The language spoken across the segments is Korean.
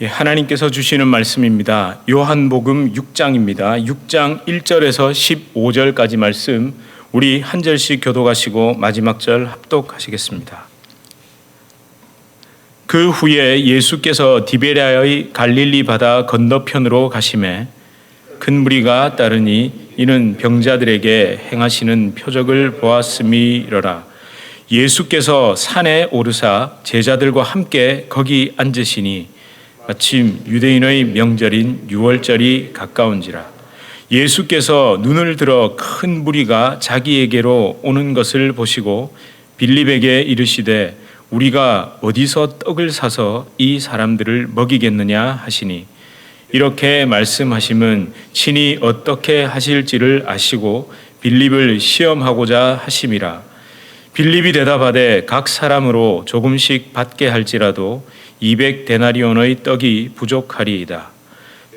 하나님께서 주시는 말씀입니다. 요한복음 6장입니다. 6장 1절에서 15절까지 말씀 우리 한 절씩 교독하시고 마지막 절 합독하시겠습니다. 그 후에 예수께서 디베랴의 갈릴리 바다 건너편으로 가시매 큰 무리가 따르니 이는 병자들에게 행하시는 표적을 보았음이러라. 예수께서 산에 오르사 제자들과 함께 거기 앉으시니 마침 유대인의 명절인 유월절이 가까운지라. 예수께서 눈을 들어 큰 무리가 자기에게로 오는 것을 보시고 빌립에게 이르시되 우리가 어디서 떡을 사서 이 사람들을 먹이겠느냐 하시니 이렇게 말씀하심은 친히 어떻게 하실지를 아시고 빌립을 시험하고자 하심이라. 빌립이 대답하되 각 사람으로 조금씩 받게 할지라도 200데나리온의 떡이 부족하리이다.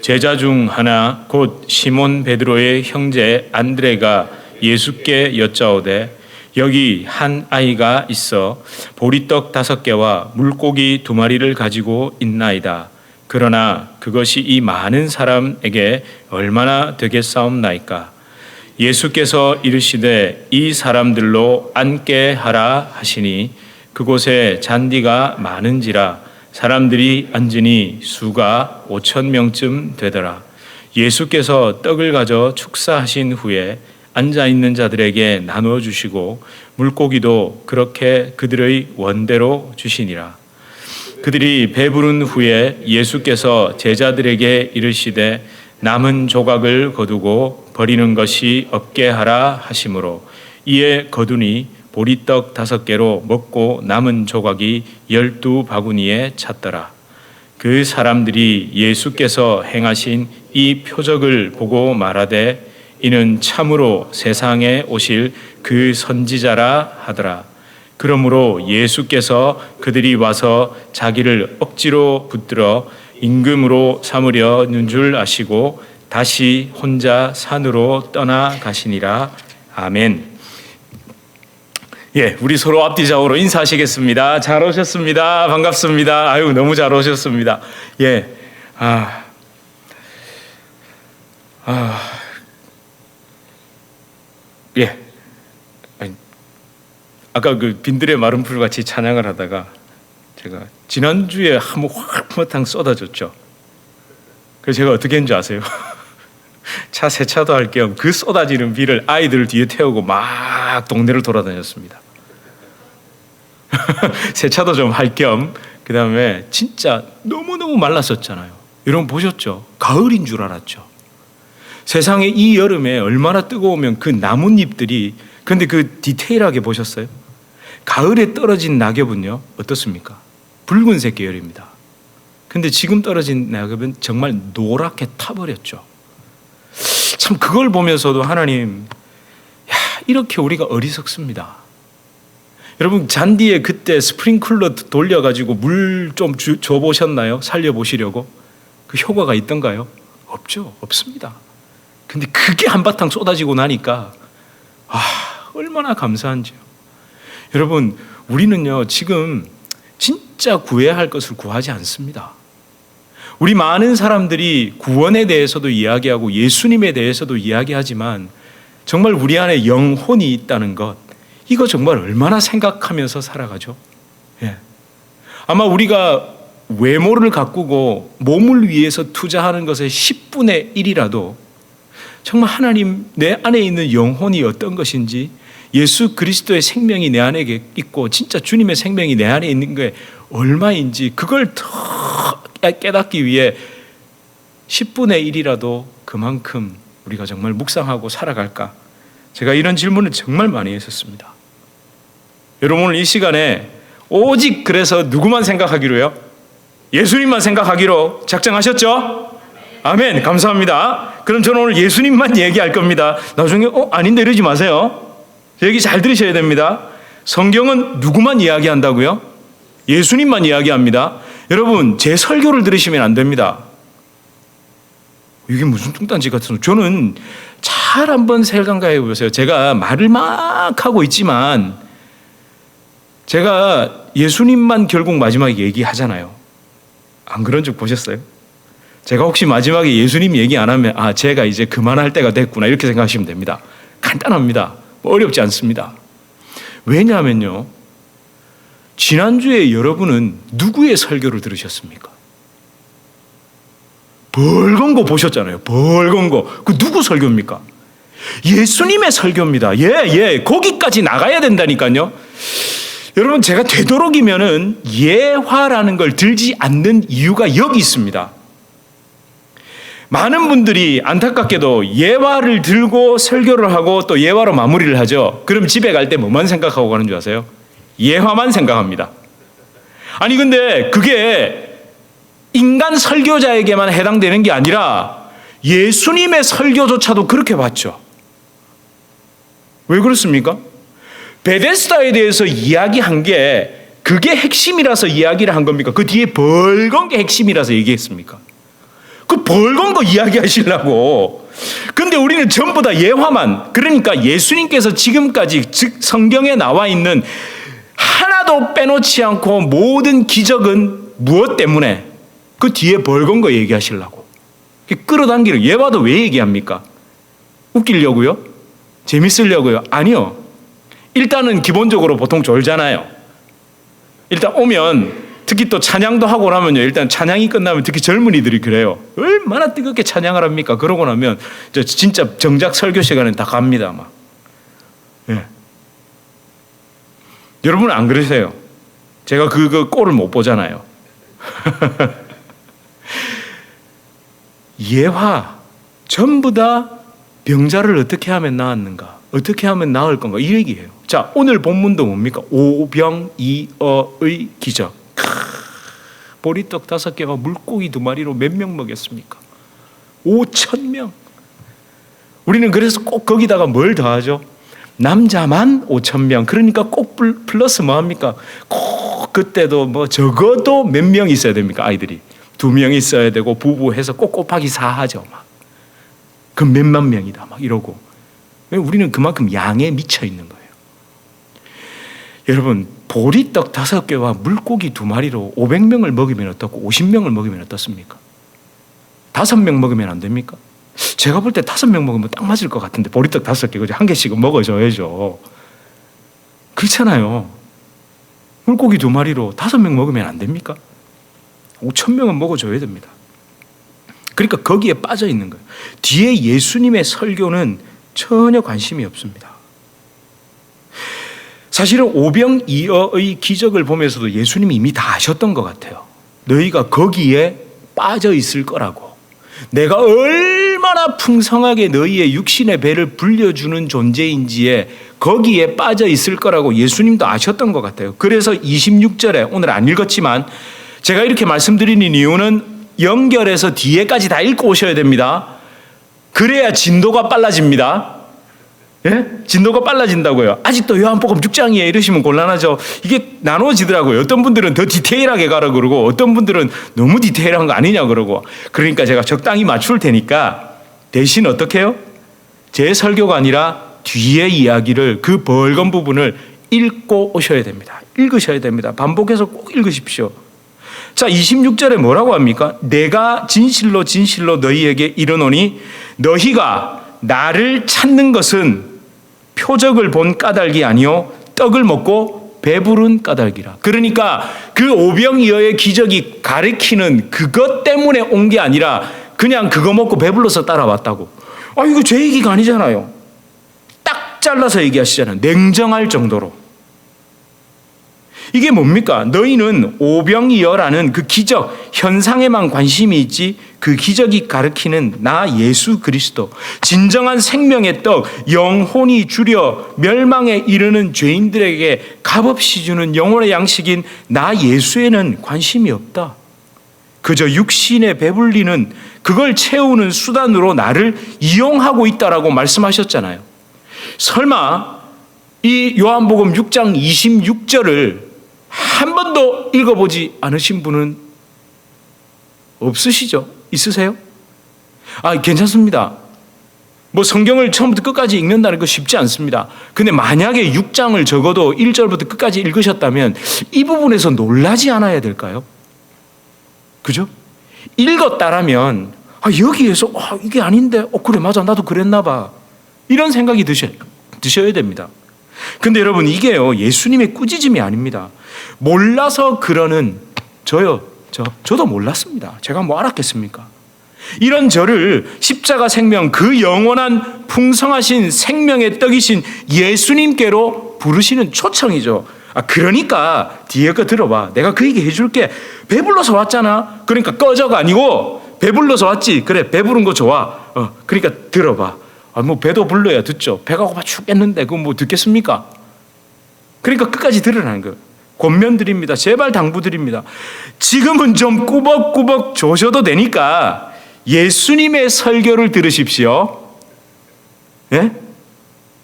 제자 중 하나 곧 시몬 베드로의 형제 안드레가 예수께 여짜오되 여기 한 아이가 있어 보리떡 5개와 물고기 2마리를 가지고 있나이다. 그러나 그것이 이 많은 사람에게 얼마나 되겠사옵나이까. 예수께서 이르시되 이 사람들로 앉게 하라 하시니 그곳에 잔디가 많은지라 사람들이 앉으니 수가 5,000명쯤 되더라. 예수께서 떡을 가져 축사하신 후에 앉아있는 자들에게 나누어 주시고 물고기도 그렇게 그들의 원대로 주시니라. 그들이 배부른 후에 예수께서 제자들에게 이르시되 남은 조각을 거두고 버리는 것이 없게 하라 하시므로 이에 거두니 보리떡 5개로 먹고 남은 조각이 12바구니에 찼더라. 그 사람들이 예수께서 행하신 이 표적을 보고 말하되 이는 참으로 세상에 오실 그 선지자라 하더라. 그러므로 예수께서 그들이 와서 자기를 억지로 붙들어 임금으로 삼으려는 줄 아시고 다시 혼자 산으로 떠나가시니라. 아멘. 우리 서로 앞뒤 좌우로 인사하시겠습니다. 잘 오셨습니다. 반갑습니다. 아유, 너무 잘 오셨습니다. 아까 그 빈들의 마른 풀 같이 찬양을 하다가 제가 지난주에 한번 확 쏟아졌죠. 그래서 제가 어떻게 했는지 아세요? 차 세차도 할 겸 그 쏟아지는 비를 아이들 뒤에 태우고 막 동네를 돌아다녔습니다. 세차도 좀 할 겸 그다음에 진짜 너무너무 말랐었잖아요. 여러분 보셨죠? 가을인 줄 알았죠. 세상에 이 여름에 얼마나 뜨거우면 그 나뭇잎들이, 근데 그 디테일하게 보셨어요? 가을에 떨어진 낙엽은요 어떻습니까? 붉은색 계열입니다. 근데 지금 떨어진 낙엽은 정말 노랗게 타버렸죠. 참 그걸 보면서도 하나님, 이렇게 우리가 어리석습니다. 여러분 잔디에 그때 스프링클러 돌려가지고 물 좀 줘보셨나요? 살려보시려고? 그 효과가 있던가요? 없죠. 없습니다. 근데 그게 한바탕 쏟아지고 나니까 얼마나 감사한지요. 여러분 우리는요 지금 진짜 구해야 할 것을 구하지 않습니다. 우리 많은 사람들이 구원에 대해서도 이야기하고 예수님에 대해서도 이야기하지만 정말 우리 안에 영혼이 있다는 것, 이거 정말 얼마나 생각하면서 살아가죠. 아마 우리가 외모를 가꾸고 몸을 위해서 투자하는 것의 10분의 1이라도 정말 하나님 내 안에 있는 영혼이 어떤 것인지, 예수 그리스도의 생명이 내 안에 있고 진짜 주님의 생명이 내 안에 있는 게 얼마인지 그걸 더 깨닫기 위해 10분의 1이라도 그만큼 우리가 정말 묵상하고 살아갈까? 제가 이런 질문을 정말 많이 했었습니다. 여러분 오늘 이 시간에 오직 그래서 누구만 생각하기로요? 예수님만 생각하기로 작정하셨죠? 아멘. 감사합니다. 그럼 저는 오늘 예수님만 얘기할 겁니다. 나중에 아닌데 이러지 마세요. 얘기 잘 들으셔야 됩니다. 성경은 누구만 이야기한다고요? 예수님만 이야기합니다. 여러분 제 설교를 들으시면 안 됩니다. 이게 무슨 뚱딴지 같은, 저는 잘 한번 생각해 보세요. 제가 말을 막 하고 있지만 제가 예수님만 결국 마지막에 얘기하잖아요. 안 그런 적 보셨어요? 제가 혹시 마지막에 예수님 얘기 안 하면 제가 이제 그만할 때가 됐구나 이렇게 생각하시면 됩니다. 간단합니다. 어렵지 않습니다. 왜냐하면요, 지난주에 여러분은 누구의 설교를 들으셨습니까? 벌건 거 보셨잖아요. 벌건 거. 그 누구 설교입니까? 예수님의 설교입니다. 거기까지 나가야 된다니까요. 여러분, 제가 되도록이면은 예화라는 걸 들지 않는 이유가 여기 있습니다. 많은 분들이 안타깝게도 예화를 들고 설교를 하고 또 예화로 마무리를 하죠. 그럼 집에 갈 때 뭐만 생각하고 가는 줄 아세요? 예화만 생각합니다. 아니 근데 그게 인간 설교자에게만 해당되는 게 아니라 예수님의 설교조차도 그렇게 봤죠. 왜 그렇습니까? 베데스다에 대해서 이야기한 게 그게 핵심이라서 이야기를 한 겁니까? 그 뒤에 벌건 게 핵심이라서 얘기했습니까? 그 벌건 거 이야기하시려고. 근데 우리는 전부 다 예화만, 그러니까 예수님께서 지금까지 즉 성경에 나와 있는 하나도 빼놓지 않고 모든 기적은 무엇 때문에? 그 뒤에 벌건 거 얘기하시려고. 끌어당기는 예화도 왜 얘기합니까? 웃기려고요? 재밌으려고요? 아니요. 일단은 기본적으로 보통 졸잖아요. 일단 오면 특히 또 찬양도 하고 나면요, 일단 찬양이 끝나면 특히 젊은이들이 그래요. 얼마나 뜨겁게 찬양을 합니까? 그러고 나면 진짜 정작 설교 시간은 다 갑니다. 막. 예. 여러분은 안 그러세요? 제가 그 꼴을 못 보잖아요. 예화 전부 다 병자를 어떻게 하면 나았는가, 어떻게 하면 나을 건가 이 얘기예요. 자, 오늘 본문도 뭡니까? 오병이어의 기적. 보리떡 5개와 물고기 2마리로 몇 명 먹였습니까? 5,000명. 우리는 그래서 꼭 거기다가 뭘 더하죠? 남자만 5,000명. 그러니까 꼭 플러스 뭐합니까? 꼭 그때도 뭐 적어도 몇 명 있어야 됩니까? 아이들이 2명 있어야 되고 부부해서 꼭 곱하기 4 하죠. 막. 그럼 몇만 명이다 막 이러고. 우리는 그만큼 양에 미쳐 있는 거예요. 여러분, 보리떡 5개와 물고기 2마리로 500명을 먹이면 어떻고 50명을 먹이면 어떻습니까? 5명 먹으면 안 됩니까? 제가 볼 때 5명 먹으면 딱 맞을 것 같은데, 보리떡 5개 그죠? 한 개씩은 먹어줘야죠. 그렇잖아요. 물고기 2마리로 5명 먹으면 안 됩니까? 5,000명은 먹어줘야 됩니다. 그러니까 거기에 빠져 있는 거예요. 뒤에 예수님의 설교는 전혀 관심이 없습니다. 사실은 오병이어의 기적을 보면서도 예수님이 이미 다 아셨던 것 같아요. 너희가 거기에 빠져 있을 거라고. 내가 얼마나 풍성하게 너희의 육신의 배를 불려주는 존재인지에 거기에 빠져 있을 거라고 예수님도 아셨던 것 같아요. 그래서 26절에 오늘 안 읽었지만 제가 이렇게 말씀드리는 이유는 연결해서 뒤에까지 다 읽고 오셔야 됩니다. 그래야 진도가 빨라집니다. 예? 진도가 빨라진다고요. 아직도 요한복음 6장이에요 이러시면 곤란하죠. 이게 나눠지더라고요. 어떤 분들은 더 디테일하게 가라 그러고 어떤 분들은 너무 디테일한 거 아니냐 그러고. 그러니까 제가 적당히 맞출 테니까 대신 어떻게 해요? 제 설교가 아니라 뒤에 이야기를 그 벌건 부분을 읽고 오셔야 됩니다. 읽으셔야 됩니다. 반복해서 꼭 읽으십시오. 자, 26절에 뭐라고 합니까? 내가 진실로 진실로 너희에게 이르노니 너희가 나를 찾는 것은 표적을 본 까닭이 아니요 떡을 먹고 배부른 까닭이라. 그러니까 그 오병이어의 기적이 가리키는 그것 때문에 온 게 아니라 그냥 그거 먹고 배불러서 따라왔다고. 이거 제 얘기가 아니잖아요. 딱 잘라서 얘기하시잖아요. 냉정할 정도로. 이게 뭡니까? 너희는 오병이어라는 그 기적, 현상에만 관심이 있지 그 기적이 가리키는 나 예수 그리스도, 진정한 생명의 떡, 영혼이 주려 멸망에 이르는 죄인들에게 값없이 주는 영혼의 양식인 나 예수에는 관심이 없다. 그저 육신에 배불리는 그걸 채우는 수단으로 나를 이용하고 있다라고 말씀하셨잖아요. 설마 이 요한복음 6장 26절을 한 번도 읽어보지 않으신 분은 없으시죠? 있으세요? 괜찮습니다. 뭐 성경을 처음부터 끝까지 읽는다는 거 쉽지 않습니다. 근데 만약에 6장을 적어도 1절부터 끝까지 읽으셨다면 이 부분에서 놀라지 않아야 될까요? 그죠? 읽었다라면 여기에서 이게 아닌데 그래 맞아 나도 그랬나 봐 이런 생각이 드셔야 됩니다. 근데 여러분 이게요 예수님의 꾸짖음이 아닙니다. 몰라서 그러는 저도 몰랐습니다. 제가 뭐 알았겠습니까? 이런 저를 십자가 생명 그 영원한 풍성하신 생명의 떡이신 예수님께로 부르시는 초청이죠. 그러니까 뒤에 거 들어봐. 내가 그 얘기 해줄게. 배불러서 왔잖아. 그러니까 꺼져가 아니고 배불러서 왔지. 그래 배부른 거 좋아. 그러니까 들어봐. 뭐 배도 불러야 듣죠. 배가 고파 죽겠는데 그거 뭐 듣겠습니까? 그러니까 끝까지 들으라는 거예요. 권면드립니다. 제발 당부드립니다. 지금은 좀 꾸벅꾸벅 조셔도 되니까 예수님의 설교를 들으십시오. 예?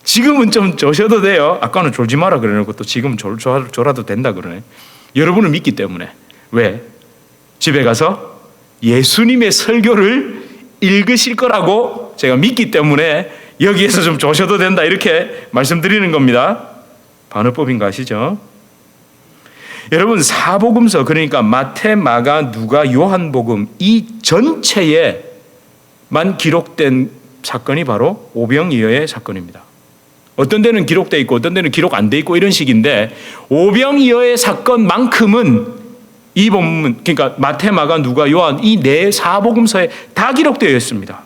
지금은 좀 조셔도 돼요. 아까는 졸지 마라 그러는 것도 지금은 졸아도 된다 그러네. 여러분을 믿기 때문에. 왜? 집에 가서 예수님의 설교를 읽으실 거라고 제가 믿기 때문에 여기에서 좀 조셔도 된다 이렇게 말씀드리는 겁니다. 반어법인 거 아시죠? 여러분 사복음서 그러니까 마태, 마가, 누가, 요한복음 이 전체에만 기록된 사건이 바로 오병이어의 사건입니다. 어떤 데는 기록되어 있고 어떤 데는 기록 안 돼 있고 이런 식인데 오병이어의 사건만큼은 이 본문 그러니까 마태, 마가, 누가, 요한 이 네 사복음서에 다 기록되어 있습니다.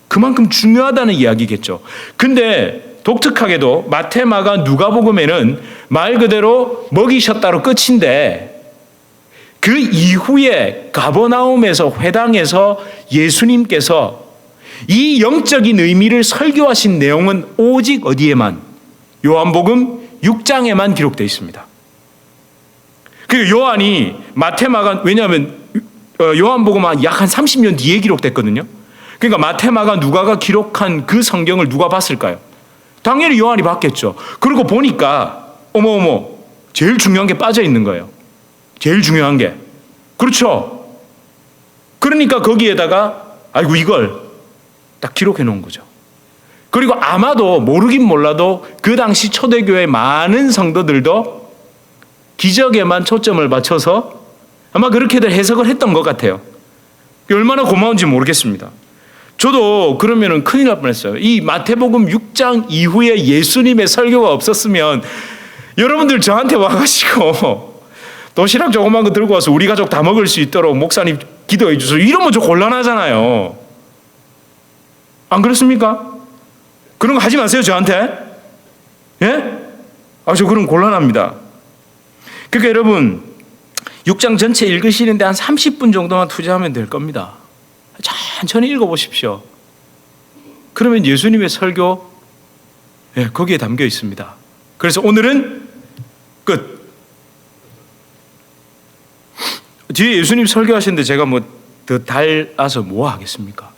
그만큼 중요하다는 이야기겠죠. 근데 독특하게도 마태, 마가, 누가복음에는 말 그대로 먹이셨다로 끝인데 그 이후에 가버나움에서 회당에서 예수님께서 이 영적인 의미를 설교하신 내용은 오직 어디에만 요한복음 6장에만 기록되어 있습니다. 그 요한이 마태, 마가 왜냐하면 요한복음 약 한 30년 뒤에 기록됐거든요. 그러니까 마태, 마가, 누가가 기록한 그 성경을 누가 봤을까요? 당연히 요한이 봤겠죠. 그리고 보니까 어머 제일 중요한 게 빠져 있는 거예요. 제일 중요한 게. 그렇죠. 그러니까 거기에다가 아이고 이걸 딱 기록해 놓은 거죠. 그리고 아마도 모르긴 몰라도 그 당시 초대교회 많은 성도들도 기적에만 초점을 맞춰서 아마 그렇게들 해석을 했던 것 같아요. 얼마나 고마운지 모르겠습니다. 저도 그러면은 큰일 날 뻔했어요. 이 마태복음 6장 이후에 예수님의 설교가 없었으면 여러분들 저한테 와가지고 도시락 조그만 거 들고 와서 우리 가족 다 먹을 수 있도록 목사님 기도해 주세요. 이러면 저 곤란하잖아요. 안 그렇습니까? 그런 거 하지 마세요 저한테. 예? 저 그럼 곤란합니다. 그러니까 여러분 6장 전체 읽으시는데 한 30분 정도만 투자하면 될 겁니다. 천천히 읽어보십시오. 그러면 예수님의 설교 거기에 담겨 있습니다. 그래서 오늘은 끝. 뒤에 예수님 설교하시는데 제가 뭐 더 달아서 뭐 하겠습니까?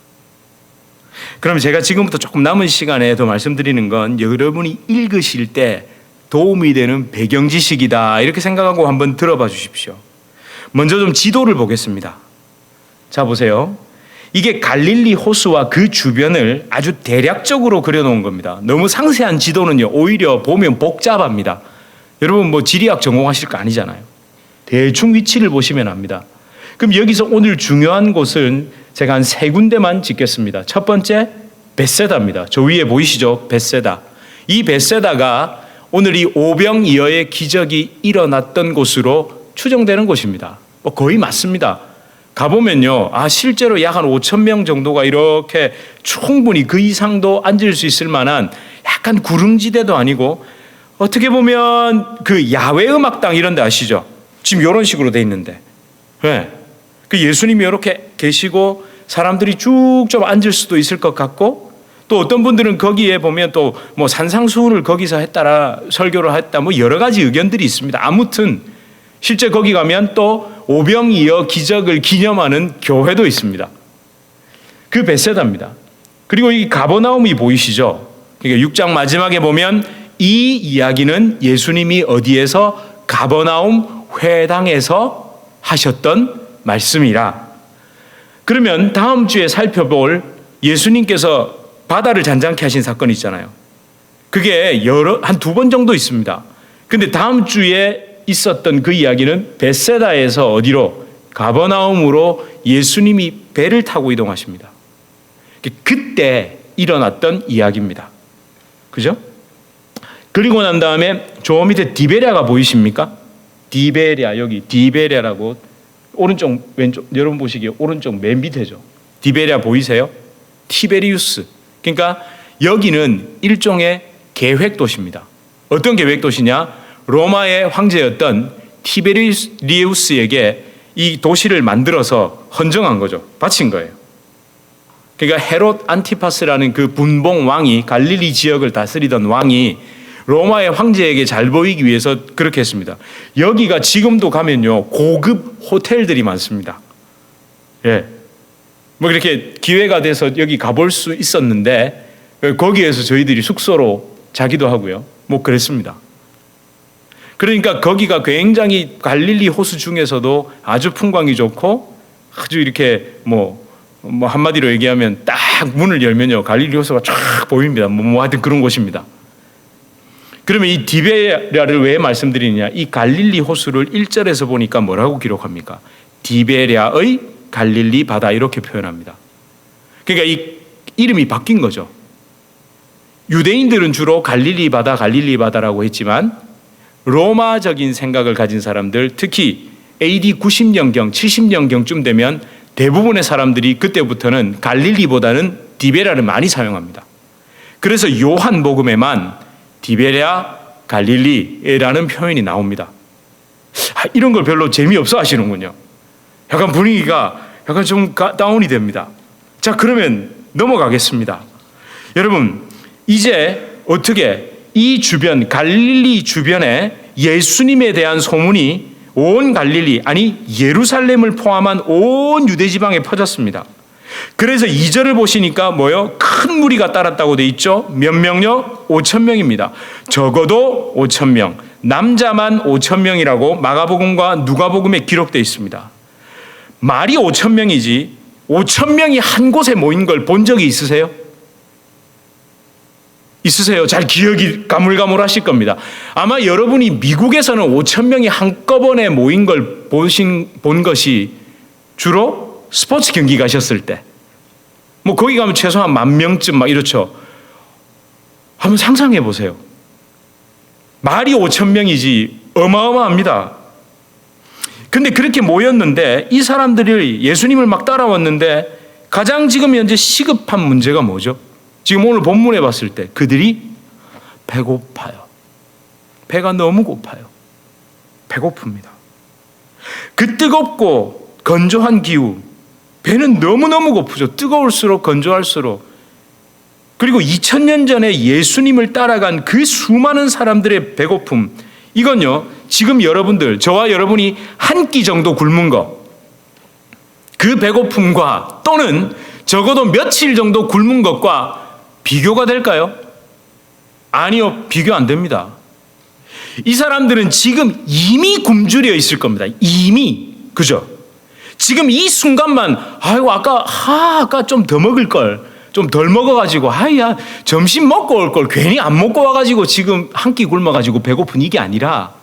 그럼 제가 지금부터 조금 남은 시간에 더 말씀드리는 건 여러분이 읽으실 때 도움이 되는 배경 지식이다 이렇게 생각하고 한번 들어봐 주십시오. 먼저 좀 지도를 보겠습니다. 자 보세요. 이게 갈릴리 호수와 그 주변을 아주 대략적으로 그려놓은 겁니다. 너무 상세한 지도는요 오히려 보면 복잡합니다. 여러분 뭐 지리학 전공하실 거 아니잖아요. 대충 위치를 보시면 압니다. 그럼 여기서 오늘 중요한 곳은 제가 한 3군데만 짓겠습니다. 첫 번째 벳세다입니다. 저 위에 보이시죠? 벳세다. 이 벳세다가 오늘 이 오병이어의 기적이 일어났던 곳으로 추정되는 곳입니다. 거의 맞습니다. 가보면요, 실제로 약 한 5,000명 정도가 이렇게 충분히 그 이상도 앉을 수 있을 만한 약간 구릉지대도 아니고 어떻게 보면 그 야외 음악당 이런 데 아시죠? 지금 이런 식으로 돼 있는데. 네. 그 예수님이 이렇게 계시고 사람들이 쭉 좀 앉을 수도 있을 것 같고 또 어떤 분들은 거기에 보면 또 뭐 산상수훈을 거기서 했다라 설교를 했다 뭐 여러 가지 의견들이 있습니다. 아무튼 실제 거기 가면 또 오병이어 기적을 기념하는 교회도 있습니다. 그 벳세다입니다. 그리고 이 가버나움이 보이시죠? 그러니까 6장 마지막에 보면 이 이야기는 예수님이 어디에서 가버나움 회당에서 하셨던 말씀이라. 그러면 다음 주에 살펴볼 예수님께서 바다를 잔잔케 하신 사건이 있잖아요. 그게 한 2번 정도 있습니다. 근데 다음 주에 있었던 그 이야기는 벳세다에서 어디로 가버나움으로 예수님이 배를 타고 이동하십니다. 그때 일어났던 이야기입니다. 그죠? 그리고 난 다음에 저 밑에 디베랴가 보이십니까? 디베랴, 여기 디베랴라고 오른쪽 왼쪽 여러분 보시기에 오른쪽 맨 밑에죠. 디베랴 보이세요? 티베리우스. 그러니까 여기는 일종의 계획 도시입니다. 어떤 계획 도시냐? 로마의 황제였던 티베리우스에게 이 도시를 만들어서 헌정한 거죠. 바친 거예요. 그러니까 헤롯 안티파스라는 그 분봉 왕이 갈릴리 지역을 다스리던 왕이 로마의 황제에게 잘 보이기 위해서 그렇게 했습니다. 여기가 지금도 가면요 고급 호텔들이 많습니다. 예, 뭐 이렇게 기회가 돼서 여기 가볼 수 있었는데 거기에서 저희들이 숙소로 자기도 하고요. 뭐 그랬습니다. 그러니까 거기가 굉장히 갈릴리 호수 중에서도 아주 풍광이 좋고 아주 이렇게 뭐 한마디로 얘기하면 딱 문을 열면요 갈릴리 호수가 쫙 보입니다. 뭐 하여튼 그런 곳입니다. 그러면 이 디베랴를 왜 말씀드리느냐? 이 갈릴리 호수를 1절에서 보니까 뭐라고 기록합니까? 디베랴의 갈릴리 바다 이렇게 표현합니다. 그러니까 이 이름이 바뀐 거죠. 유대인들은 주로 갈릴리 바다라고 했지만 로마적인 생각을 가진 사람들, 특히 AD 90년경, 70년경쯤 되면 대부분의 사람들이 그때부터는 갈릴리보다는 디베랴를 많이 사용합니다. 그래서 요한복음에만 디베랴 갈릴리라는 표현이 나옵니다. 이런 걸 별로 재미없어 하시는군요. 약간 분위기가 약간 좀 다운이 됩니다. 자, 그러면 넘어가겠습니다. 여러분, 이제 어떻게 이 주변, 갈릴리 주변에 예수님에 대한 소문이 온 갈릴리, 아니 예루살렘을 포함한 온 유대지방에 퍼졌습니다. 그래서 2절을 보시니까 뭐요? 큰 무리가 따랐다고 돼 있죠. 몇 명요? 5,000명입니다. 적어도 5,000명, 남자만 5,000명이라고 마가복음과 누가복음에 기록되어 있습니다. 말이 5,000명이지 5,000명이 한 곳에 모인 걸 본 적이 있으세요? 있으세요? 잘 기억이 가물가물하실 겁니다. 아마 여러분이 미국에서는 5,000명이 한꺼번에 모인 걸 본 것이 주로 스포츠 경기 가셨을 때, 뭐 거기 가면 최소한 10,000명쯤 막 이렇죠. 한번 상상해 보세요. 말이 5,000명이지 어마어마합니다. 근데 그렇게 모였는데 이 사람들이 예수님을 막 따라왔는데 가장 지금 현재 시급한 문제가 뭐죠? 지금 오늘 본문에 봤을 때 그들이 배고파요. 배가 너무 고파요. 배고픕니다. 그 뜨겁고 건조한 기후, 배는 너무너무 고프죠. 뜨거울수록 건조할수록. 그리고 2000년 전에 예수님을 따라간 그 수많은 사람들의 배고픔, 이건요 지금 여러분들, 저와 여러분이 한 끼 정도 굶은 거, 그 배고픔과 또는 적어도 며칠 정도 굶은 것과 비교가 될까요? 아니요, 비교 안 됩니다. 이 사람들은 지금 이미 굶주려 있을 겁니다. 이미. 그죠? 지금 이 순간만 아이고 아까 좀 더 먹을 걸, 좀 덜 먹어가지고 아야 점심 먹고 올 걸 괜히 안 먹고 와가지고 지금 한 끼 굶어가지고 배고픈 이게 아니라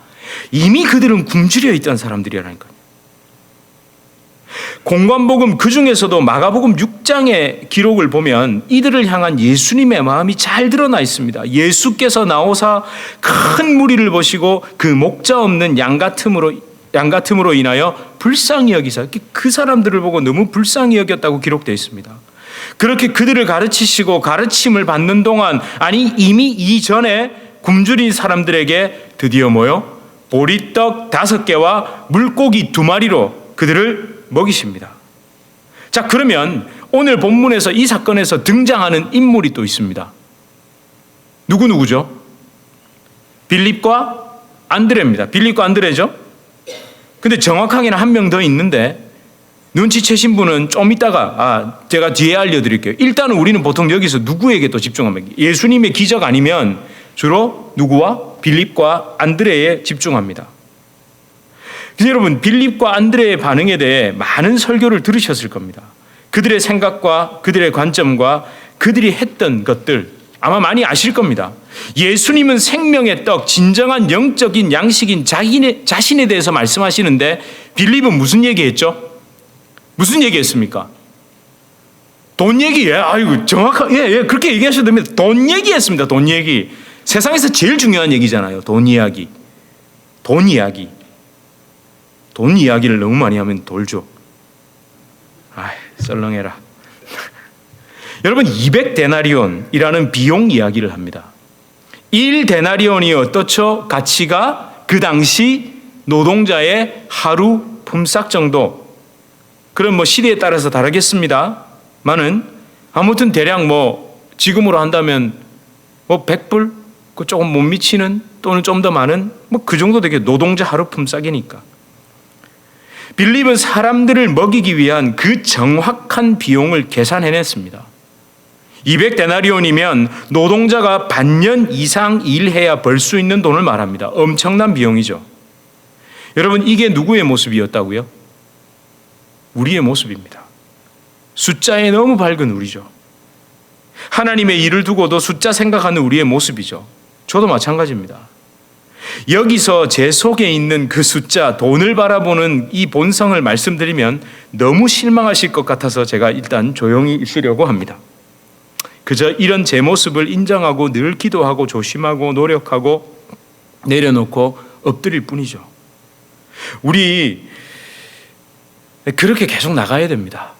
이미 그들은 굶주려 있던 사람들이라니까요. 공관복음 그 중에서도 마가복음 6장의 기록을 보면 이들을 향한 예수님의 마음이 잘 드러나 있습니다. 예수께서 나오사 큰 무리를 보시고 그 목자 없는 양 같음으로 인하여 불쌍히 여기사, 그 사람들을 보고 너무 불쌍히 여겼다고 기록되어 있습니다. 그렇게 그들을 가르치시고 가르침을 받는 동안, 아니 이미 이전에 굶주린 사람들에게 드디어 뭐요? 보리떡 5개와 물고기 2마리로 그들을 먹이십니다. 자, 그러면 오늘 본문에서 이 사건에서 등장하는 인물이 또 있습니다. 누구죠? 빌립과 안드레입니다. 빌립과 안드레죠? 근데 정확하게는 한 명 더 있는데 눈치채신 분은 좀 이따가 제가 뒤에 알려드릴게요. 일단은 우리는 보통 여기서 누구에게 또 집중합니다. 예수님의 기적 아니면 주로 누구와? 빌립과 안드레에 집중합니다. 여러분, 빌립과 안드레의 반응에 대해 많은 설교를 들으셨을 겁니다. 그들의 생각과 그들의 관점과 그들이 했던 것들, 아마 많이 아실 겁니다. 예수님은 생명의 떡, 진정한 영적인 양식인 자신에 대해서 말씀하시는데 빌립은 무슨 얘기했죠? 무슨 얘기했습니까? 돈 얘기. 아이고 정확하게 그렇게 얘기하셔도 됩니다. 돈 얘기했습니다. 돈 얘기. 세상에서 제일 중요한 얘기잖아요. 돈 이야기. 돈 이야기. 돈 이야기를 너무 많이 하면 돌죠. 썰렁해라. 여러분 200데나리온이라는 비용 이야기를 합니다. 1데나리온이 어떻죠? 가치가 그 당시 노동자의 하루 품삯 정도. 그럼 시대에 따라서 다르겠습니다만은 아무튼 대략 지금으로 한다면 100불? 그 조금 못 미치는 또는 좀 더 많은 그 정도 되게 노동자 하루 품삯이니까. 빌립은 사람들을 먹이기 위한 그 정확한 비용을 계산해냈습니다. 200데나리온이면 노동자가 반년 이상 일해야 벌 수 있는 돈을 말합니다. 엄청난 비용이죠. 여러분 이게 누구의 모습이었다고요? 우리의 모습입니다. 숫자에 너무 밝은 우리죠. 하나님의 일을 두고도 숫자 생각하는 우리의 모습이죠. 저도 마찬가지입니다. 여기서 제 속에 있는 그 숫자, 돈을 바라보는 이 본성을 말씀드리면 너무 실망하실 것 같아서 제가 일단 조용히 있으려고 합니다. 그저 이런 제 모습을 인정하고 늘 기도하고 조심하고 노력하고 내려놓고 엎드릴 뿐이죠. 우리 그렇게 계속 나가야 됩니다.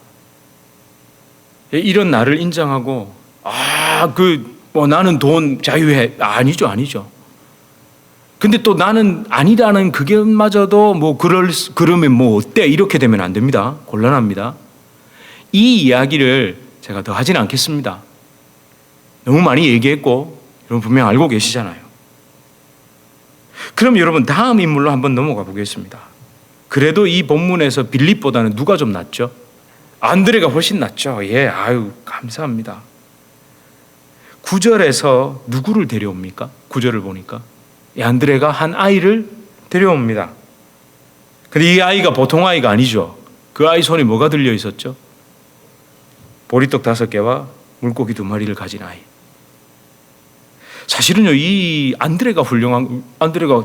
이런 나를 인정하고 나는 돈 자유해. 아니죠. 근데 또 나는 아니라는 그게마저도 그러면 어때? 이렇게 되면 안 됩니다. 곤란합니다. 이 이야기를 제가 더 하진 않겠습니다. 너무 많이 얘기했고 여러분 분명 알고 계시잖아요. 그럼 여러분 다음 인물로 한번 넘어가 보겠습니다. 그래도 이 본문에서 빌립보다는 누가 좀 낫죠? 안드레가 훨씬 낫죠. 감사합니다. 9절에서 누구를 데려옵니까? 9절을 보니까 안드레가 한 아이를 데려옵니다. 근데 이 아이가 보통 아이가 아니죠. 그 아이 손에 뭐가 들려 있었죠? 보리떡 5개와 물고기 2마리를 가진 아이. 사실은요, 이 안드레가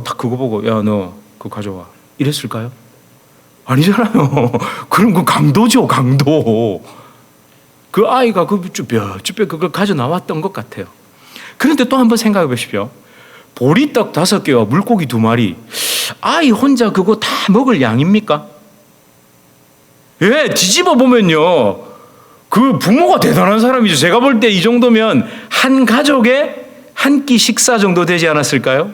딱 그거 보고 너 그거 가져와 이랬을까요? 아니잖아요. 그럼 그 강도죠, 강도. 그 아이가 그걸 가져 나왔던 것 같아요. 그런데 또 한번 생각해 보십시오. 보리떡 5개와 물고기 2마리. 아이 혼자 그거 다 먹을 양입니까? 뒤집어 보면요. 그 부모가 대단한 사람이죠. 제가 볼 때 이 정도면 한 가족의 한 끼 식사 정도 되지 않았을까요?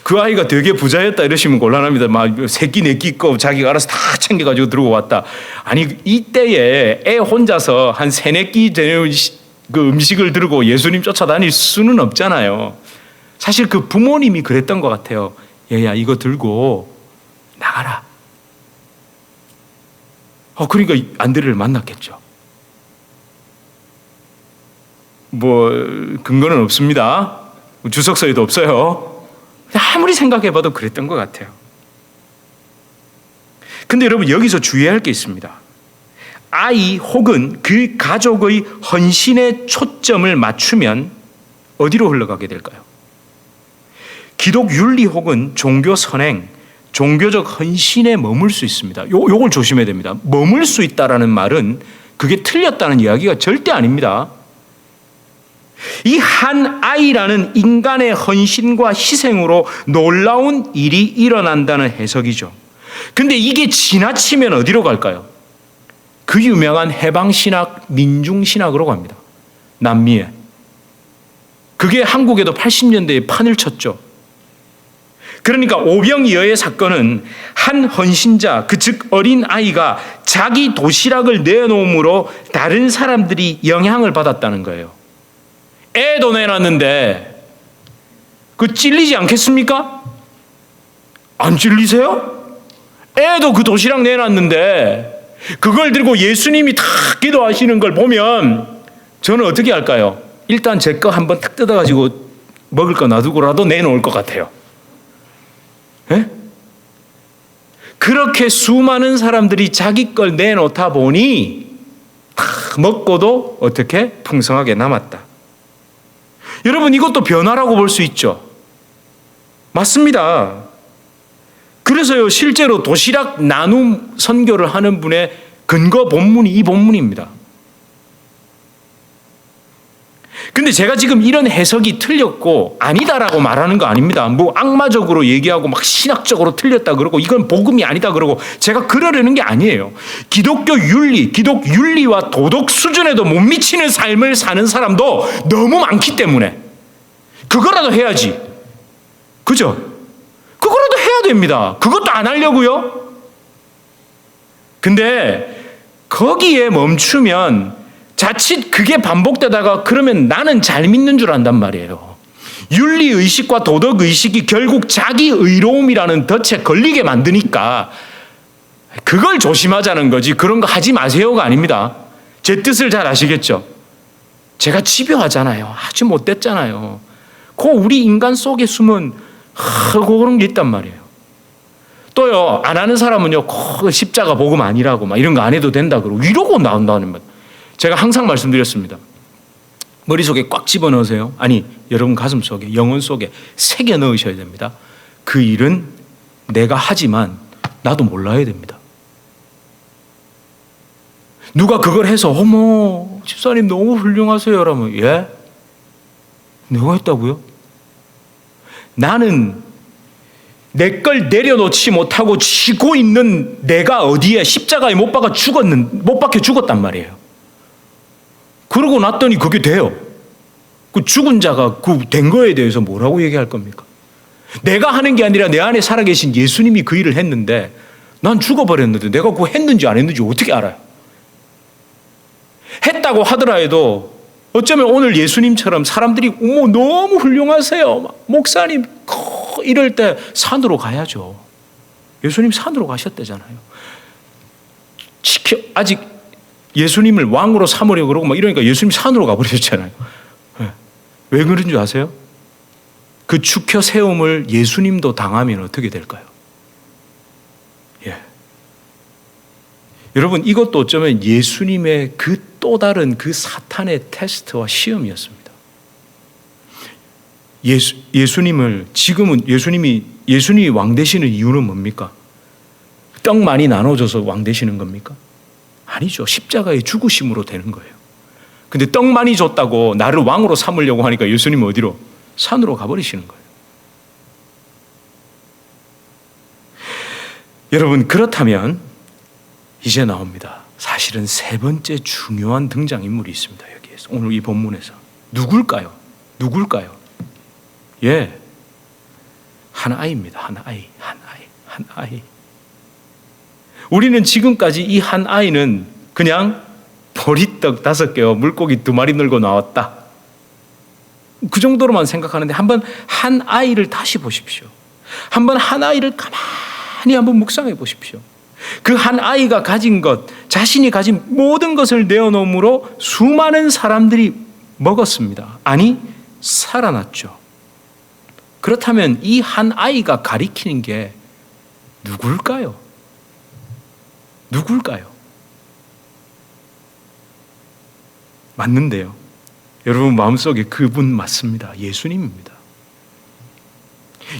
그 아이가 되게 부자였다 이러시면 곤란합니다. 막 3끼 4끼 거 자기가 알아서 다 챙겨가지고 들고 왔다. 아니 이때에 애 혼자서 한 3, 4끼 되는 그 음식을 들고 예수님 쫓아다닐 수는 없잖아요. 사실 그 부모님이 그랬던 것 같아요. 얘야 이거 들고 나가라. 그러니까 안드레를 만났겠죠. 근거는 없습니다. 주석서에도 없어요. 아무리 생각해봐도 그랬던 것 같아요. 근데 여러분 여기서 주의해야 할 게 있습니다. 아이 혹은 그 가족의 헌신에 초점을 맞추면 어디로 흘러가게 될까요? 기독 윤리 혹은 종교 선행, 종교적 헌신에 머물 수 있습니다. 요걸 조심해야 됩니다. 머물 수 있다라는 말은 그게 틀렸다는 이야기가 절대 아닙니다. 이 한 아이라는 인간의 헌신과 희생으로 놀라운 일이 일어난다는 해석이죠. 근데 이게 지나치면 어디로 갈까요? 그 유명한 해방신학, 민중신학으로 갑니다. 남미에. 그게 한국에도 80년대에 판을 쳤죠. 그러니까 오병이어의 사건은 한 헌신자, 즉 어린 아이가 자기 도시락을 내놓음으로 다른 사람들이 영향을 받았다는 거예요. 애도 내놨는데 그 찔리지 않겠습니까? 안 찔리세요? 애도 그 도시락 내놨는데 그걸 들고 예수님이 다 기도하시는 걸 보면 저는 어떻게 할까요? 일단 제 거 한번 탁 뜯어가지고 먹을 거 놔두고라도 내놓을 것 같아요. 에? 그렇게 수많은 사람들이 자기 걸 내놓다 보니 먹고도 어떻게 풍성하게 남았다. 여러분, 이것도 변화라고 볼 수 있죠. 맞습니다. 그래서요, 실제로 도시락 나눔 선교를 하는 분의 근거 본문이 이 본문입니다. 근데 제가 지금 이런 해석이 틀렸고 아니다라고 말하는 거 아닙니다. 뭐 악마적으로 얘기하고 막 신학적으로 틀렸다 그러고 이건 복음이 아니다 그러고 제가 그러려는 게 아니에요. 기독교 윤리와 도덕 수준에도 못 미치는 삶을 사는 사람도 너무 많기 때문에 그거라도 해야지. 그죠? 그거라도 해야 됩니다. 그것도 안 하려고요? 근데 거기에 멈추면 자칫 그게 반복되다가 그러면 나는 잘 믿는 줄 안단 말이에요. 윤리의식과 도덕의식이 결국 자기 의로움이라는 덫에 걸리게 만드니까 그걸 조심하자는 거지 그런 거 하지 마세요가 아닙니다. 제 뜻을 잘 아시겠죠? 제가 집요하잖아요. 아주 못됐잖아요. 그 우리 인간 속에 숨은 그런 게 있단 말이에요. 또요, 안 하는 사람은요, 십자가 복음 아니라고 막 이런 거 안 해도 된다 그러고 이러고 나온다는 말. 제가 항상 말씀드렸습니다. 머릿속에 꽉 집어넣으세요. 아니, 여러분 가슴 속에, 영혼 속에 새겨 넣으셔야 됩니다. 그 일은 내가 하지만 나도 몰라야 됩니다. 누가 그걸 해서 어머 집사님 너무 훌륭하세요 라면 예? 내가 했다고요? 나는 내 걸 내려놓지 못하고 쥐고 있는 내가 어디에 십자가에 못 박혀 죽었단 말이에요. 그러고 났더니 그게 돼요. 그 죽은 자가 그 된 거에 대해서 뭐라고 얘기할 겁니까? 내가 하는 게 아니라 내 안에 살아계신 예수님이 그 일을 했는데 난 죽어버렸는데 내가 그거 했는지 안 했는지 어떻게 알아요? 했다고 하더라도 어쩌면 오늘 예수님처럼 사람들이 어머 너무 훌륭하세요. 목사님 이럴 때 산으로 가야죠. 예수님 산으로 가셨대잖아요. 아직 예수님을 왕으로 삼으려고 그러고 막 이러니까 예수님 산으로 가버리셨잖아요. 왜 그런 줄 아세요? 그 축혀 세움을 예수님도 당하면 어떻게 될까요? 예. 여러분 이것도 어쩌면 예수님의 그 또 다른 그 사탄의 테스트와 시험이었습니다. 예수님을 지금은 예수님이 왕 되시는 이유는 뭡니까? 떡 많이 나눠줘서 왕 되시는 겁니까? 아니죠. 십자가의 죽으심으로 되는 거예요. 근데 떡 많이 줬다고 나를 왕으로 삼으려고 하니까 예수님은 어디로? 산으로 가버리시는 거예요. 여러분 그렇다면 이제 나옵니다. 사실은 세 번째 중요한 등장인물이 있습니다. 여기에서 오늘 이 본문에서 누굴까요? 예, 한 아이입니다. 한 아이. 우리는 지금까지 이 한 아이는 그냥 보리떡 5개와 물고기 2마리 늘고 나왔다. 그 정도로만 생각하는데 한번 한 아이를 다시 보십시오. 한번 한 아이를 가만히 한번 묵상해 보십시오. 그 한 아이가 가진 것, 자신이 가진 모든 것을 내어놓음으로 수많은 사람들이 먹었습니다. 아니, 살아났죠. 그렇다면 이 한 아이가 가리키는 게 누굴까요? 맞는데요. 여러분 마음속에 그분 맞습니다. 예수님입니다.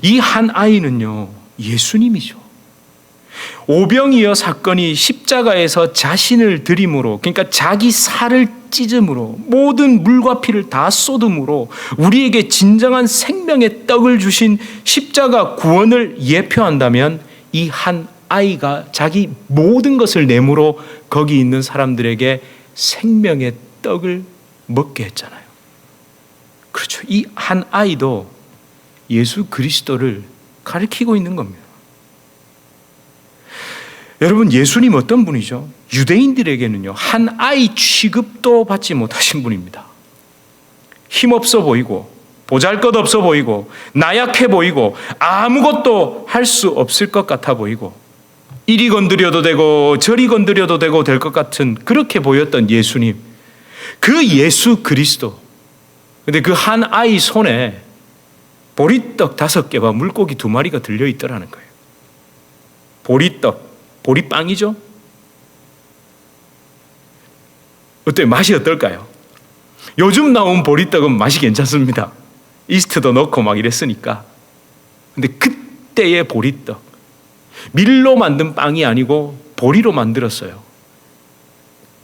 이 한 아이는요, 예수님이죠. 오병이어 사건이 십자가에서 자신을 드림으로, 그러니까 자기 살을 찢음으로, 모든 물과 피를 다 쏟음으로 우리에게 진정한 생명의 떡을 주신 십자가 구원을 예표한다면 이 한 아이가 자기 모든 것을 내므로 거기 있는 사람들에게 생명의 떡을 먹게 했잖아요. 그렇죠. 이 한 아이도 예수 그리스도를 가리키고 있는 겁니다. 여러분 예수님 어떤 분이죠? 유대인들에게는요 한 아이 취급도 받지 못하신 분입니다. 힘없어 보이고 보잘것없어 보이고 나약해 보이고 아무것도 할 수 없을 것 같아 보이고 이리 건드려도 되고 저리 건드려도 되고 될 것 같은 그렇게 보였던 예수님, 그 예수 그리스도. 근데 그 한 아이 손에 보리떡 5개와 물고기 2마리가 들려있더라는 거예요. 보리떡, 보리빵이죠. 어때요? 맛이 어떨까요? 요즘 나온 보리떡은 맛이 괜찮습니다. 이스트도 넣고 막 이랬으니까. 근데 그때의 보리떡, 밀로 만든 빵이 아니고 보리로 만들었어요.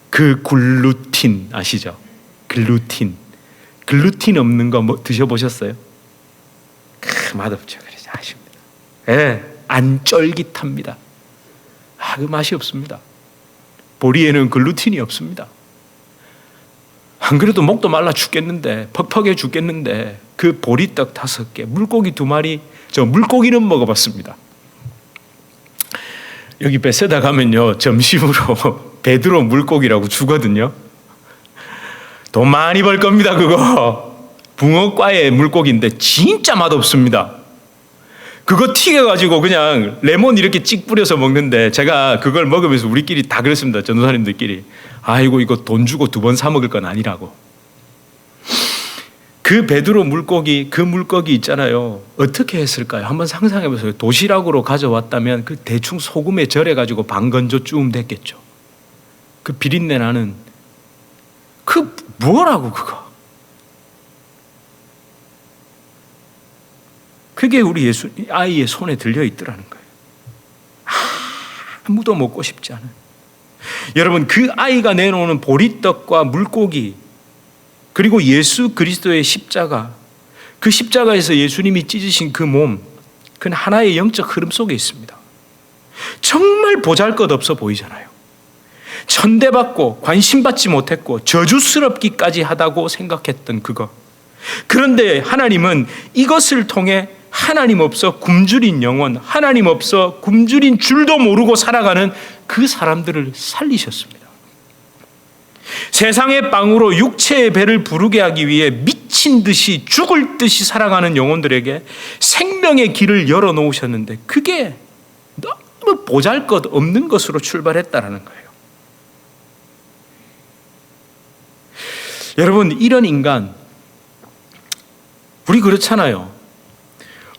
그 글루틴 아시죠? 글루틴 없는 거 뭐 드셔보셨어요? 맛없죠. 그래서 아쉽니다. 예, 안 쫄깃합니다. 그 맛이 없습니다. 보리에는 글루틴이 없습니다. 안 그래도 목도 말라 죽겠는데, 퍽퍽해 죽겠는데, 그 보리떡 5개, 물고기 2마리, 저 물고기는 먹어봤습니다. 여기 베세다 가면요, 점심으로 베드로 물고기라고 주거든요. 돈 많이 벌 겁니다, 그거. 붕어과의 물고기인데 진짜 맛없습니다. 그거 튀겨가지고 그냥 레몬 이렇게 찍 뿌려서 먹는데, 제가 그걸 먹으면서 우리끼리 다 그랬습니다. 전도사님들끼리. 아이고, 이거 돈 주고 2번 사 먹을 건 아니라고. 그 베드로 물고기, 그 물고기 있잖아요. 어떻게 했을까요? 한번 상상해 보세요. 도시락으로 가져왔다면 그 대충 소금에 절여가지고 반 건져 쭈면 됐겠죠. 그 비린내 나는 그 뭐라고 그거. 그게 우리 예수 아이의 손에 들려 있더라는 거예요. 아무도 먹고 싶지 않은. 여러분, 그 아이가 내놓는 보리떡과 물고기, 그리고 예수 그리스도의 십자가, 그 십자가에서 예수님이 찢으신 그 몸, 그건 하나의 영적 흐름 속에 있습니다. 정말 보잘것없어 보이잖아요. 천대받고 관심받지 못했고 저주스럽기까지 하다고 생각했던 그거. 그런데 하나님은 이것을 통해 하나님 없어 굶주린 영혼, 하나님 없어 굶주린 줄도 모르고 살아가는 그 사람들을 살리셨습니다. 세상의 빵으로 육체의 배를 부르게 하기 위해 미친 듯이 죽을 듯이 살아가는 영혼들에게 생명의 길을 열어놓으셨는데, 그게 너무 보잘것없는 것으로 출발했다는 거예요. 여러분, 이런 인간, 우리 그렇잖아요.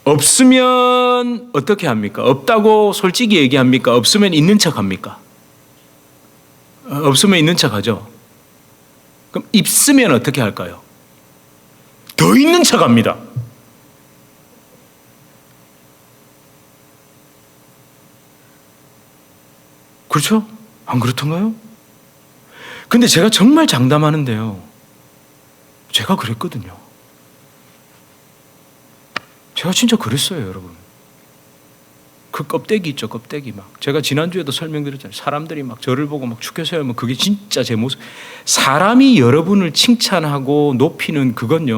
없으면 어떻게 합니까? 없다고 솔직히 얘기합니까? 없으면 있는 척 합니까? 없으면 있는 척 하죠. 그럼 있으면 어떻게 할까요? 더 있는 척 합니다. 그렇죠? 안 그렇던가요? 근데 제가 정말 장담하는데요, 제가 그랬거든요. 제가 진짜 그랬어요, 여러분. 그 껍데기 있죠, 껍데기 막. 제가 지난주에도 설명드렸잖아요. 사람들이 막 저를 보고 막 축해서 하면 그게 진짜 제 모습. 사람이 여러분을 칭찬하고 높이는 그건요,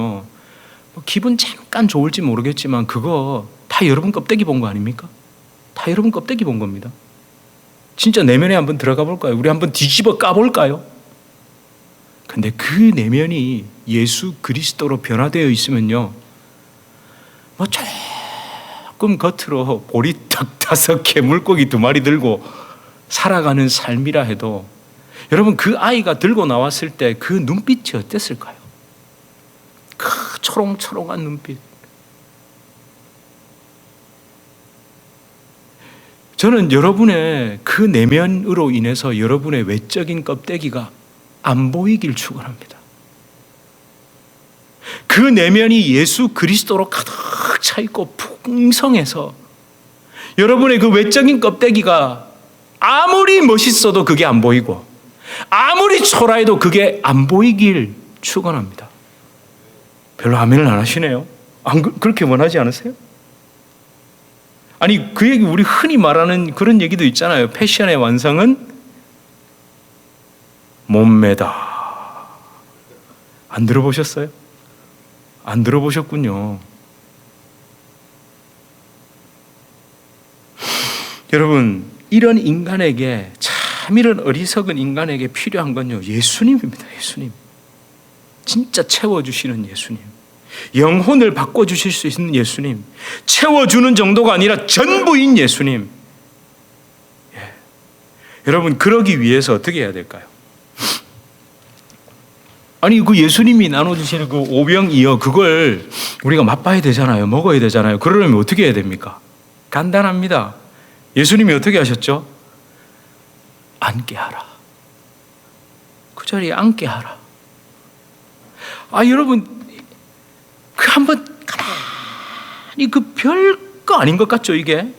뭐 기분 잠깐 좋을지 모르겠지만 그거 다 여러분 껍데기 본 거 아닙니까? 다 여러분 껍데기 본 겁니다. 진짜 내면에 한번 들어가 볼까요? 우리 한번 뒤집어 까볼까요? 근데 그 내면이 예수 그리스도로 변화되어 있으면요, 뭐 조금 겉으로 보리떡 5개, 물고기 2마리 들고 살아가는 삶이라 해도, 여러분, 그 아이가 들고 나왔을 때 그 눈빛이 어땠을까요? 그 초롱초롱한 눈빛. 저는 여러분의 그 내면으로 인해서 여러분의 외적인 껍데기가 안 보이길 축원합니다. 그 내면이 예수 그리스도로 가득 차 있고 풍성해서 여러분의 그 외적인 껍데기가 아무리 멋있어도 그게 안 보이고 아무리 초라해도 그게 안 보이길 축원합니다. 별로 아멘을 안 하시네요. 그렇게 원하지 않으세요? 아니, 그 얘기, 우리 흔히 말하는 그런 얘기도 있잖아요. 패션의 완성은 몸매다. 안 들어보셨어요? 안 들어보셨군요. 여러분, 이런 인간에게, 참 이런 어리석은 인간에게 필요한 건요, 예수님입니다. 예수님. 진짜 채워주시는 예수님. 영혼을 바꿔주실 수 있는 예수님. 채워주는 정도가 아니라 전부인 예수님. 예. 여러분, 그러기 위해서 어떻게 해야 될까요? 아니, 그 예수님이 나눠주시는 그 오병이어, 그걸 우리가 맛봐야 되잖아요. 먹어야 되잖아요. 그러려면 어떻게 해야 됩니까? 간단합니다. 예수님이 어떻게 하셨죠? 앉게 하라. 그 자리에 앉게 하라. 여러분, 그 한번 가만히 그 별거 아닌 것 같죠, 이게?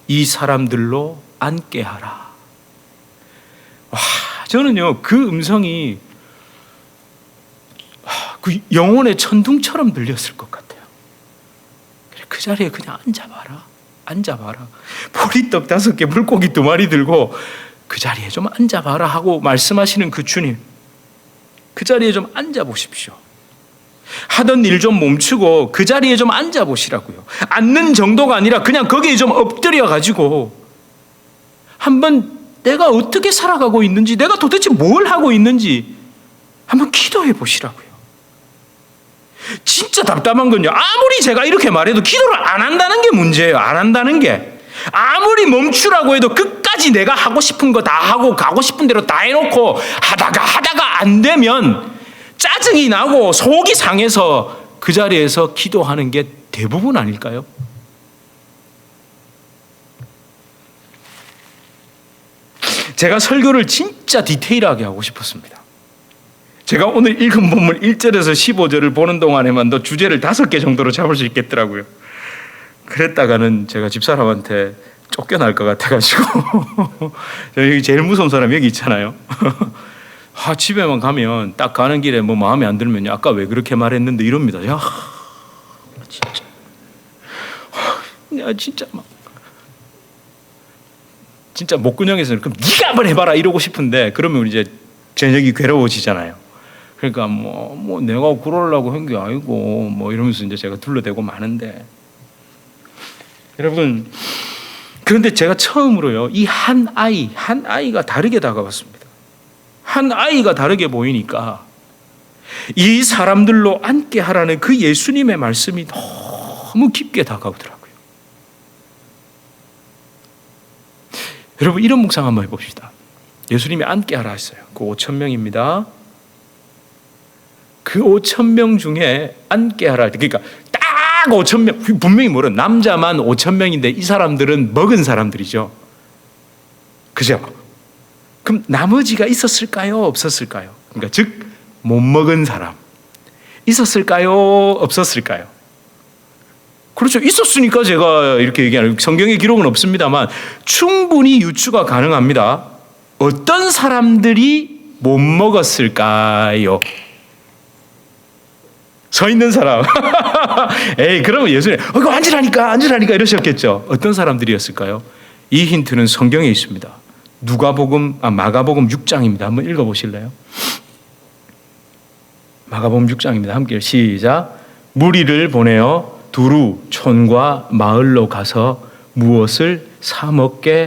이 사람들로 앉게 하라. 저는요, 그 음성이 그 영혼의 천둥처럼 들렸을 것 같아요. 그 자리에 그냥 앉아봐라. 보리떡 5개, 물고기 2마리 들고 그 자리에 좀 앉아봐라 하고 말씀하시는 그 주님, 그 자리에 좀 앉아보십시오. 하던 일 좀 멈추고 그 자리에 좀 앉아보시라고요. 앉는 정도가 아니라 그냥 거기에 좀 엎드려가지고 한번 내가 어떻게 살아가고 있는지, 내가 도대체 뭘 하고 있는지 한번 기도해 보시라고요. 진짜 답답한 건요, 아무리 제가 이렇게 말해도 기도를 안 한다는 게 문제예요. 안 한다는 게. 아무리 멈추라고 해도 끝까지 내가 하고 싶은 거 다 하고 가고 싶은 대로 다 해놓고 하다가 안 되면 짜증이 나고 속이 상해서 그 자리에서 기도하는 게 대부분 아닐까요? 제가 설교를 진짜 디테일하게 하고 싶었습니다. 제가 오늘 읽은 본문 1절에서 15절을 보는 동안에만도 주제를 5개 정도로 잡을 수 있겠더라고요. 그랬다가는 제가 집사람한테 쫓겨날 것 같아가지고 여기 제일 무서운 사람 여기 있잖아요. 집에만 가면 딱 가는 길에 뭐 마음에 안 들면요, 아까 왜 그렇게 말했는데 이럽니다. 야 진짜 막 진짜 목구녕에서는 그럼 네가 한번 해봐라 이러고 싶은데, 그러면 이제 저녁이 괴로워지잖아요. 그러니까 뭐 내가 그러려고 한 게 아니고 뭐 이러면서 이제 제가 둘러대고 마는데, 여러분, 그런데 제가 처음으로요, 이 한 아이가 다르게 다가왔습니다. 한 아이가 다르게 보이니까 이 사람들로 앉게 하라는 그 예수님의 말씀이 너무 깊게 다가오더라고요. 여러분, 이런 묵상 한번 해봅시다. 예수님이 앉게 하라 했어요. 그 5,000명입니다. 그 5,000명 중에 앉게 하라. 그러니까 딱 5,000명, 분명히 뭐래, 남자만 5,000명인데 이 사람들은 먹은 사람들이죠. 그죠? 그럼 나머지가 있었을까요? 없었을까요? 그러니까 즉 못 먹은 사람 있었을까요? 없었을까요? 그렇죠. 있었으니까 제가 이렇게 얘기하는, 성경에 기록은 없습니다만 충분히 유추가 가능합니다. 어떤 사람들이 못 먹었을까요? 서 있는 사람. 에이, 그러면 예수님 이거 앉으라니까 이러셨겠죠. 어떤 사람들이었을까요? 이 힌트는 성경에 있습니다. 마가복음 6장입니다. 한번 읽어보실래요? 마가복음 6장입니다. 함께 시작. 무리를 보내어 두루 촌과 마을로 가서 무엇을 사 먹게